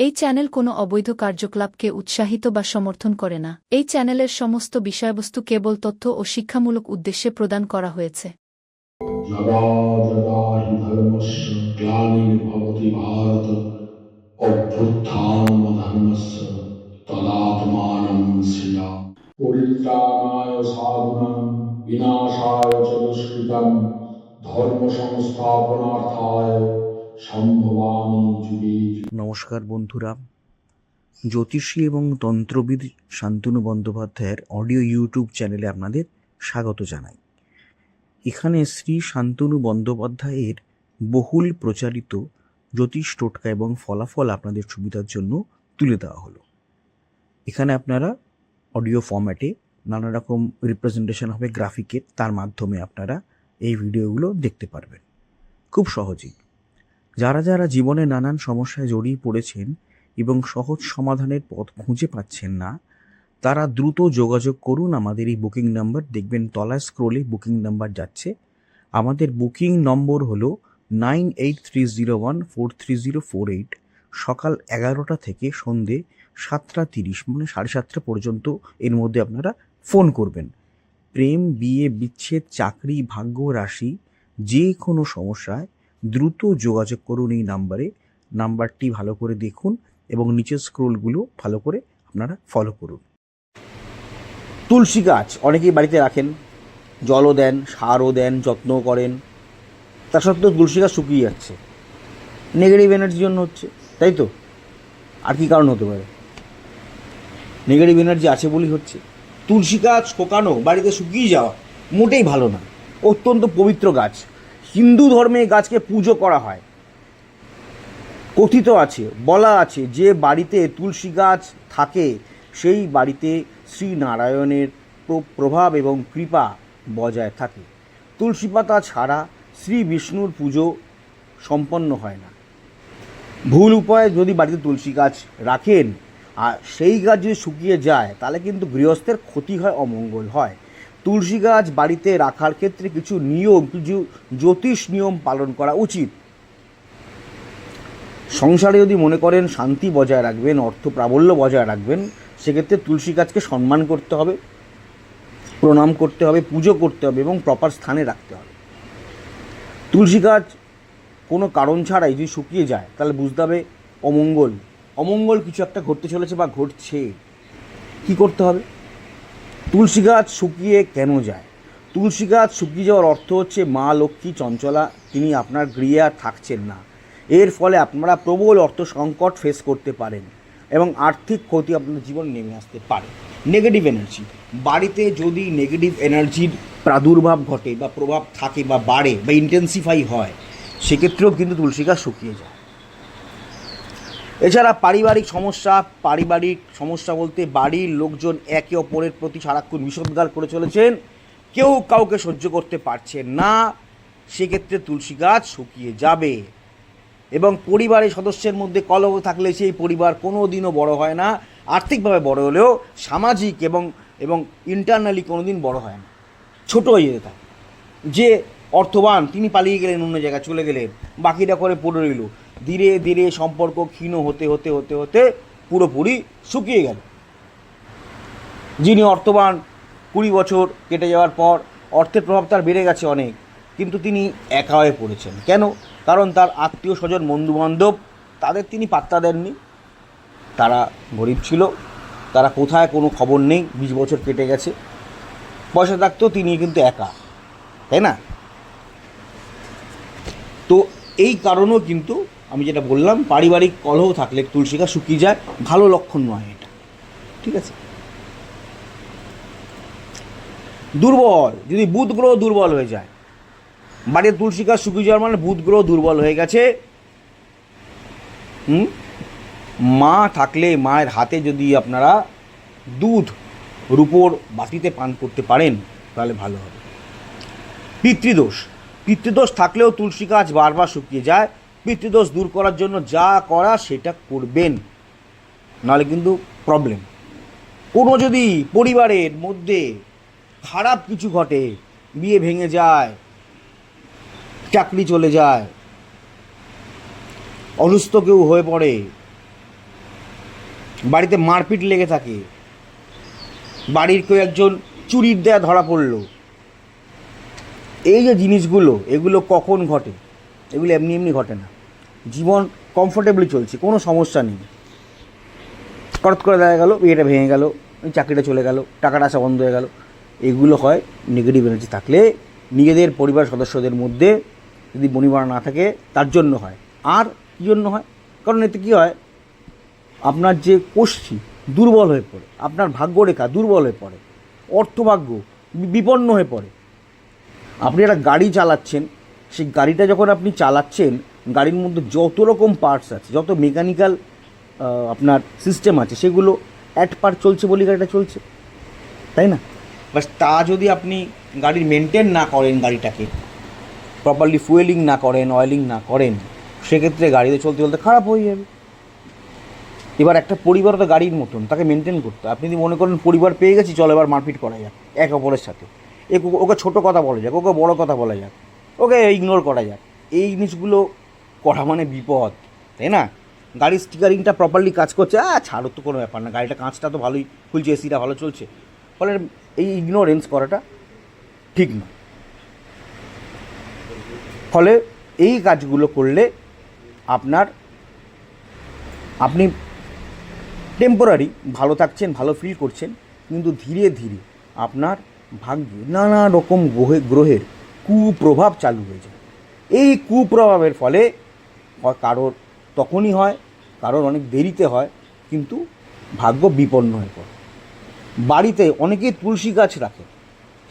এই চ্যানেল কোনো অবৈধ কার্যকলাপকে উৎসাহিত বা সমর্থন করে না। এই চ্যানেলের সমস্ত বিষয়বস্তু কেবল তথ্য ও শিক্ষামূলক উদ্দেশ্যে প্রদান করা হয়েছে। যদা যদা হি ধর্মস্য গ্লানির্ভবতি ভারত অভ্যুত্থানমধর্মস্য তদাত্মানং সৃজামি। পরিত্রাণায় সাধুনাং বিনাশায় চ দুষ্কৃতং ধর্ম সংস্থাপনার্থায় সম্ভবামি যুগে যুগে। নমস্কার বন্ধুরা, জ্যোতিষী এবং তন্ত্রবিদ শান্তনু বন্দ্যোপাধ্যায়ের অডিও ইউটিউব চ্যানেলে আপনাদের স্বাগত জানাই। এখানে শ্রী শান্তনু বন্দ্যোপাধ্যায়ের বহুল প্রচারিত জ্যোতিষ টোটকা এবং ফলাফল আপনাদের সুবিধার জন্য তুলে দেওয়া হলো। এখানে আপনারা অডিও ফরম্যাটে নানা রকম রিপ্রেজেন্টেশন হবে গ্রাফিকের, তার মাধ্যমে আপনারা এই ভিডিওগুলো দেখতে পারবেন খুব সহজেই। যারা যারা জীবনে নানান সমস্যায় জড়িয়ে পড়েছেন এবং সহজ সমাধানের পথ খুঁজে পাচ্ছেন না, তারা দ্রুত যোগাযোগ করুন আমাদের এই বুকিং নাম্বার। দেখবেন তলায় স্ক্রোলে বুকিং নাম্বার যাচ্ছে। আমাদের বুকিং নম্বর হলো 9830143048। সকাল 11টা থেকে সন্ধে 7:30 মানে 7:30 পর্যন্ত এর মধ্যে আপনারা ফোন করবেন। প্রেম, বিয়ে, বিচ্ছেদ, চাকরি, ভাগ্য, রাশি, যে কোনো সমস্যায় দ্রুত যোগাযোগ করুন এই নাম্বারে। নাম্বারটি ভালো করে দেখুন এবং নিচের স্ক্রোলগুলো ভালো করে আপনারা ফলো করুন। তুলসী গাছ অনেকেই বাড়িতে রাখেন, জলও দেন, সারও দেন, যত্নও করেন, তা সত্ত্বেও তুলসী গাছ শুকিয়ে যাচ্ছে। নেগেটিভ এনার্জির জন্য হচ্ছে, তাই তো? আর কি কারণ হতে পারে? নেগেটিভ এনার্জি আছে বলেই হচ্ছে। তুলসী গাছ শোকানো, বাড়িতে শুকিয়ে যাওয়া মোটেই ভালো না। অত্যন্ত পবিত্র গাছ, হিন্দু ধর্মে এই গাছকে পুজো করা হয়। কথিত আছে, বলা আছে যে বাড়িতে তুলসী গাছ থাকে সেই বাড়িতে শ্রী নারায়ণের প্রভাব এবং কৃপা বজায় থাকে। তুলসী পাতা ছাড়া শ্রী বিষ্ণুর পুজো সম্পন্ন হয় না। ভুল উপায়ে যদি বাড়িতে তুলসী গাছ রাখেন আর সেই গাছ যদি শুকিয়ে যায়, তাহলে কিন্তু গৃহস্থের ক্ষতি হয়, অমঙ্গল হয়। তুলসী গাছ বাড়িতে রাখার ক্ষেত্রে কিছু নিয়ম, কিছু জ্যোতিষ নিয়ম পালন করা উচিত। সংসারে যদি মনে করেন শান্তি বজায় রাখবেন, অর্থ প্রাবল্য বজায় রাখবেন, সেক্ষেত্রে তুলসী গাছকে সম্মান করতে হবে, প্রণাম করতে হবে, পুজো করতে হবে এবং প্রপার স্থানে রাখতে হবে। তুলসী গাছ কোনো কারণ ছাড়াই যদি শুকিয়ে যায়, তাহলে বুঝতে হবে অমঙ্গল কিছু একটা ঘটতে চলেছে বা ঘটছে। কি করতে হবে? তুলসী গাছ শুকিয়ে কেন যায়? তুলসী গাছ শুকিয়ে যাওয়ার অর্থ হচ্ছে মা লক্ষ্মী চঞ্চলা, তিনি আপনার গৃহে আর থাকছেন না। এর ফলে আপনারা প্রবল অর্থ সংকট ফেস করতে পারেন এবং আর্থিক ক্ষতি আপনার জীবনে নেমে আসতে পারে। নেগেটিভ এনার্জি, বাড়িতে যদি নেগেটিভ এনার্জির প্রাদুর্ভাব ঘটে বা প্রভাব থাকে বা বাড়ে বা ইন্টেন্সিফাই হয়, সেক্ষেত্রেও কিন্তু তুলসী গাছ শুকিয়ে যায়। এছাড়া পারিবারিক সমস্যা বলতে বাড়ির লোকজন একে অপরের প্রতি সারাক্ষণ বিষোদ্গার করে চলেছেন, কেউ কাউকে সহ্য করতে পারছেন না, সেক্ষেত্রে তুলসী গাছ শুকিয়ে যাবে। এবং পরিবারের সদস্যের মধ্যে কলহ থাকলে সেই পরিবার কোনো দিনও বড় হয় না। আর্থিকভাবে বড় হলেও সামাজিক এবং ইন্টারনালি কোনো দিন বড় হয় না, ছোট হয়ে যেতে থাকে। যে অর্থবান তিনি পালিয়ে গেলেন, অন্য জায়গায় চলে গেলেন, বাকিটা করে পড়ে রইল। ধীরে ধীরে সম্পর্ক ক্ষীণ হতে হতে হতে হতে পুরোপুরি শুকিয়ে গেল। যিনি অর্থবান, 20 বছর কেটে যাওয়ার পর অর্থের প্রভাব তার বেড়ে গেছে অনেক, কিন্তু তিনি একা হয়ে পড়েছেন। কেন? কারণ তার আত্মীয় স্বজন, বন্ধুবান্ধব, তাদের তিনি পাত্তা দেননি। তারা গরিব ছিল, তারা কোথায় কোনো খবর নেই, 20 বছর কেটে গেছে, পয়সা থাকতেও তিনি কিন্তু একা, তাই না? তো এই কারণেও কিন্তু আমি যেটা বললাম, পারিবারিক কলহ থাকলে তুলসী গাছ শুকিয়ে যায়, ভালো লক্ষণ নয় এটা, ঠিক আছে? দুর্বল, যদি বুধ গ্রহ দুর্বল হয়ে যায়, বাড়ির তুলসী গাছ শুকিয়ে যাওয়ার মানে বুধ গ্রহ দুর্বল হয়ে গেছে। মা থাকলে মায়ের হাতে যদি আপনারা দুধ রূপোর বাটিতে পান করতে পারেন, তাহলে ভালো হবে। পিতৃদোষ থাকলেও তুলসী গাছ বারবার শুকিয়ে যায়। পিতৃদোষ দূর করার জন্য যা করা সেটা করবেন, নাহলে কিন্তু প্রবলেম। কোনো যদি পরিবারের মধ্যে খারাপ কিছু ঘটে, বিয়ে ভেঙে যায়, চাকরি চলে যায়, অসুস্থ কেউ হয়ে পড়ে, বাড়িতে মারপিট লেগে থাকে, বাড়ির কেউ একজন চুরির দেয়া ধরা পড়লো, এই যে জিনিসগুলো, এগুলো কখন ঘটে? এগুলো এমনি এমনি ঘটে না। জীবন কমফোর্টেবলি চলছে, কোনো সমস্যা নেই, হঠাৎ করে দেখা গেলো বিয়েটা ভেঙে গেল, চাকরিটা চলে গেল, টাকাটা আসা বন্ধ হয়ে গেল। এগুলো হয় নেগেটিভ এনার্জি থাকলে, নিজেদের পরিবার সদস্যদের মধ্যে যদি বনিবনা না থাকে তার জন্য হয়। আর কী জন্য হয়? কারণ এতে কী হয়, আপনার যে কোষ্ঠী দুর্বল হয়ে পড়ে, আপনার ভাগ্যরেখা দুর্বল হয়ে পড়ে, অর্থভাগ্য বিপন্ন হয়ে পড়ে। আপনি একটা গাড়ি চালাচ্ছেন, সেই গাড়িটা যখন আপনি চালাচ্ছেন, গাড়ির মধ্যে যত রকম পার্টস আছে, যত মেকানিক্যাল আপনার সিস্টেম আছে, সেগুলো অ্যাট পার চলছে বলে গাড়িটা চলছে, তাই না? বাস তা যদি আপনি গাড়ির মেনটেন না করেন, গাড়িটাকে প্রপারলি ফুয়েলিং না করেন, অয়েলিং না করেন, সেক্ষেত্রে গাড়িতে চলতে চলতে খারাপ হয়ে যাবে। এবার একটা পরিবার তো গাড়ির মতন, তাকে মেনটেন করতে। আপনি যদি মনে করেন পরিবার পেয়ে গেছি, চলো এবার মারপিট করা যাক এক অপরের সাথে, ওকে ছোটো কথা বলা যাক, ওকে বড় কথা বলা যাক, ওকে ইগনোর করা যাক, এই জিনিসগুলো করা মানে বিপদ, তাই না? গাড়ির স্টিকারিংটা প্রপারলি কাজ করছে, ছাড়ো তো কোনো ব্যাপার না, গাড়িটা কাঁচটা তো ভালোই খুলছে, এসিটা ভালো চলছে, ফলে এই ইগনোরেন্স করাটা ঠিক না। ফলে এই কাজগুলো করলে আপনি টেম্পোরারি ভালো থাকছেন, ভালো ফিল করছেন, কিন্তু ধীরে ধীরে আপনার ভাগ্যে নানা রকম গ্রহের কুপ্রভাব চালু হয়ে যায়। এই কুপ্রভাবের ফলে কারোর তখনই হয়, কারোর অনেক দেরিতে হয়, কিন্তু ভাগ্য বিপন্ন হয়ে পড়ে। বাড়িতে অনেকেই তুলসী গাছ রাখে,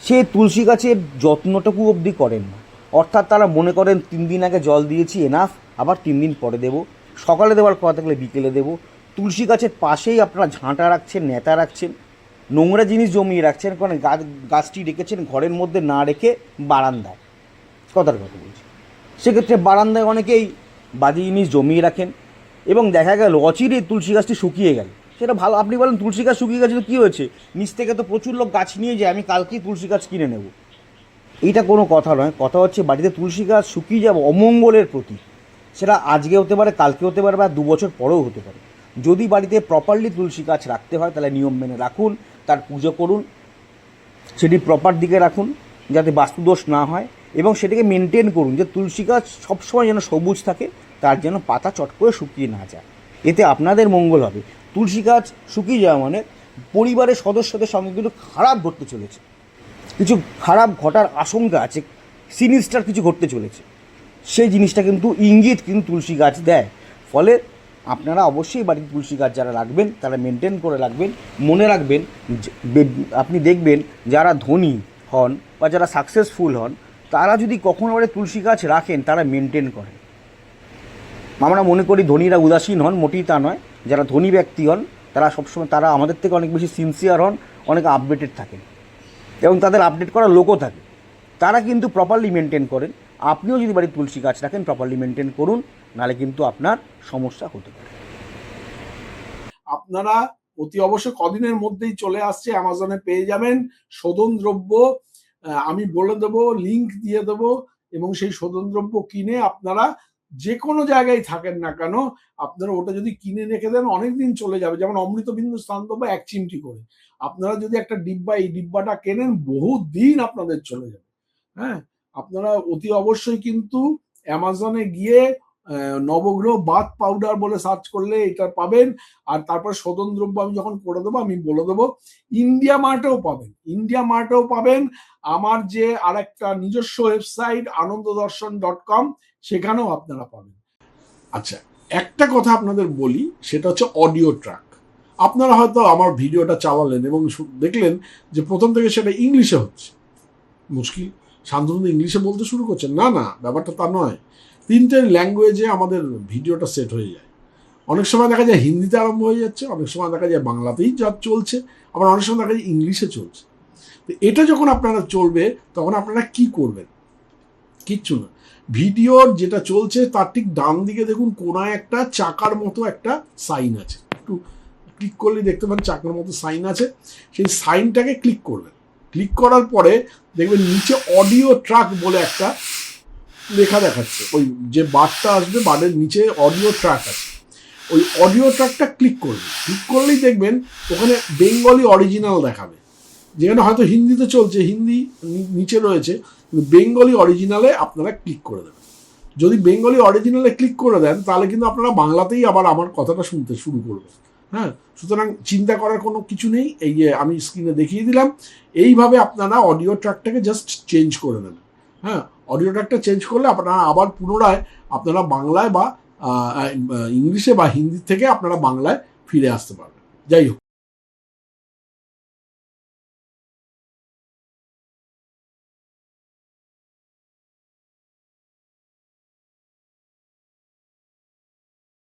সে তুলসী গাছের যত্নটুকু অবধি করেন না। অর্থাৎ তারা মনে করেন 3 দিন আগে জল দিয়েছি এনাফ, আবার 3 দিন পরে দেবো, সকালে দেওয়ার কথা থাকলে বিকেলে দেবো। তুলসী গাছের পাশেই আপনারা ঝাঁটা রাখছেন, নেতা রাখছেন, নোংরা জিনিস জমিয়ে রাখছেন, কারণ গাছটি রেখেছেন ঘরের মধ্যে না রেখে বারান্দায়, কথার কথা বলছি। সেক্ষেত্রে বারান্দায় অনেকেই বাজে জিনিস জমিয়ে রাখেন, এবং দেখা গেল অচিরেই তুলসী গাছটি শুকিয়ে গেল। সেটা ভালো, আপনি বলেন তুলসী গাছ শুকিয়ে গেছে তো কী হয়েছে, নিচ থেকে তো প্রচুর লোক গাছ নিয়ে যায়, আমি কালকেই তুলসী গাছ কিনে নেব, এইটা কোনো কথা নয়। কথা হচ্ছে বাড়িতে তুলসী গাছ শুকিয়ে যাবে অমঙ্গলের প্রতীক। সেটা আজকে হতে পারে, কালকে হতে পারে, বা 2 বছর পরেও হতে পারে। যদি বাড়িতে প্রপারলি তুলসী গাছ রাখতে হয়, তাহলে নিয়ম মেনে রাখুন, তার পুজো করুন, সেটি প্রপার দিকে রাখুন যাতে বাস্তুদোষ না হয়, এবং সেটাকে মেনটেন করুন যে তুলসী গাছ সবসময় যেন সবুজ থাকে, তার যেন পাতা চট করে শুকিয়ে না যায়, এতে আপনাদের মঙ্গল হবে। তুলসী গাছ শুকিয়ে যাওয়া মানে পরিবারের সদস্যদের সঙ্গে কিন্তু খারাপ ঘটতে চলেছে, কিছু খারাপ ঘটার আশঙ্কা আছে, সিনিস্টার কিছু ঘটতে চলেছে, সেই জিনিসটা কিন্তু ইঙ্গিত কিন্তু তুলসী গাছ দেয়। ফলে আপনারা অবশ্যই বাড়িতে তুলসী গাছ যারা রাখবেন তারা মেনটেন করে রাখবেন। মনে রাখবেন, আপনি দেখবেন যারা ধনী হন বা যারা সাকসেসফুল হন, তারা যদি কখনো বাড়ি তুলসী গাছ রাখেন, তারা মেনটেন করেন। আমরা মনে করি ধনীরা উদাসীন হন, মোটেই তা নয়। যারা ধনী ব্যক্তি হন তারা সবসময়, তারা আমাদের থেকে অনেক বেশি সিনসিয়ার হন, অনেক আপডেটেড থাকেন, এবং তাদের আপডেট করার লোকও থাকে, তারা কিন্তু প্রপারলি মেনটেন করেন। আপনিও যদি বাড়ির তুলসী গাছ রাখেন, প্রপারলি মেনটেন করুন, নাহলে কিন্তু আপনার সমস্যা হতে পারে। আপনারা অতি অবশ্যই কদিনের মধ্যেই চলে আসছে, অ্যামাজনে পেয়ে যাবেন শোধন দ্রব্য, আমি বলে দেবো, লিংক দিয়ে দেবো, এবং সেই শোধন দ্রব্য কিনে আপনারা যে কোনো জায়গায় থাকেন না কেন, আপনারা ওটা যদি কিনে রেখে দেন অনেকদিন চলে যাবে। যেমন অমৃতবিন্দু স্নানদ্রব্য 1 চিমটি করে, আপনারা যদি একটা ডিব্বা, এই ডিব্বাটা কেনেন, বহু দিন আপনাদের চলে যাবে। হ্যাঁ, আপনারা অতি অবশ্যই কিন্তু অ্যামাজনে গিয়ে নবগ্রহ বাথ পাউডার বলে সার্চ করলে এটা পাবেন। আর তারপর শোধন দ্রব্য আমি যখন করে দেবো, আমি বলে দেবো, ইন্ডিয়া মার্টেও পাবেন। আমার যে আরেকটা নিজস্ব ওয়েবসাইট ananddarshan.com, সেখানেও আপনারা পাবেন। আচ্ছা, একটা কথা আপনাদের বলি, সেটা হচ্ছে অডিও ট্র্যাক। আপনারা হয়তো আমার ভিডিওটা চালালেন এবং দেখলেন যে প্রথম থেকে সেটা ইংলিশে হচ্ছে। মুশকিল, শান্তনু ইংলিশে বলতে শুরু করছেন, না, ব্যাপারটা তা নয়। 3টে ল্যাঙ্গুয়েজে আমাদের ভিডিওটা সেট হয়ে যায়। অনেক সময় দেখা যায় হিন্দিতে আরম্ভ হয়ে যাচ্ছে, অনেক সময় দেখা যায় বাংলাতেই যা চলছে, আবার অনেক সময় দেখা যায় ইংলিশে চলছে। তো এটা যখন আপনারা চলবে, তখন আপনারা কি করবেন? কিচ্ছু না, ভিডিওর যেটা চলছে তার ঠিক ডান দিকে দেখুন কোনায় একটা চাকার মতো একটা সাইন আছে, একটু ক্লিক করলে দেখতে পাবেন চাকার মতো সাইন আছে। সেই সাইনটাকে ক্লিক করবেন। ক্লিক করার পরে দেখবেন নিচে অডিও ট্র্যাক বলে একটা লেখা দেখাচ্ছে, ওই যে বারটা আসবে, বারের নিচে অডিও ট্র্যাক আছে। ওই অডিও ট্র্যাকটা ক্লিক করবেন। ক্লিক করলেই দেখবেন ওখানে বেঙ্গলি অরিজিনাল দেখাবে, যেখানে হয়তো হিন্দিতে চলছে, হিন্দি নিচে রয়েছে, কিন্তু বেঙ্গলি অরিজিনালে আপনারা ক্লিক করে দেবেন। যদি বেঙ্গলি অরিজিনালে ক্লিক করে দেন তাহলে কিন্তু আপনারা বাংলাতেই আবার আমার কথাটা শুনতে শুরু করবেন। হ্যাঁ, সুতরাং চিন্তা করার কোনো কিছু নেই। এই যে আমি স্ক্রিনে দেখিয়ে দিলাম, এইভাবে আপনারা অডিও ট্র্যাকটাকে জাস্ট চেঞ্জ করে নেবেন। হ্যাঁ, অডিও ট্র্যাকটা চেঞ্জ করলে আপনারা আবার পুনরায় আপনারা বাংলায় বা ইংলিশে বা হিন্দি থেকে আপনারা বাংলায় ফিরে আসতে পারবেন। যাই হোক।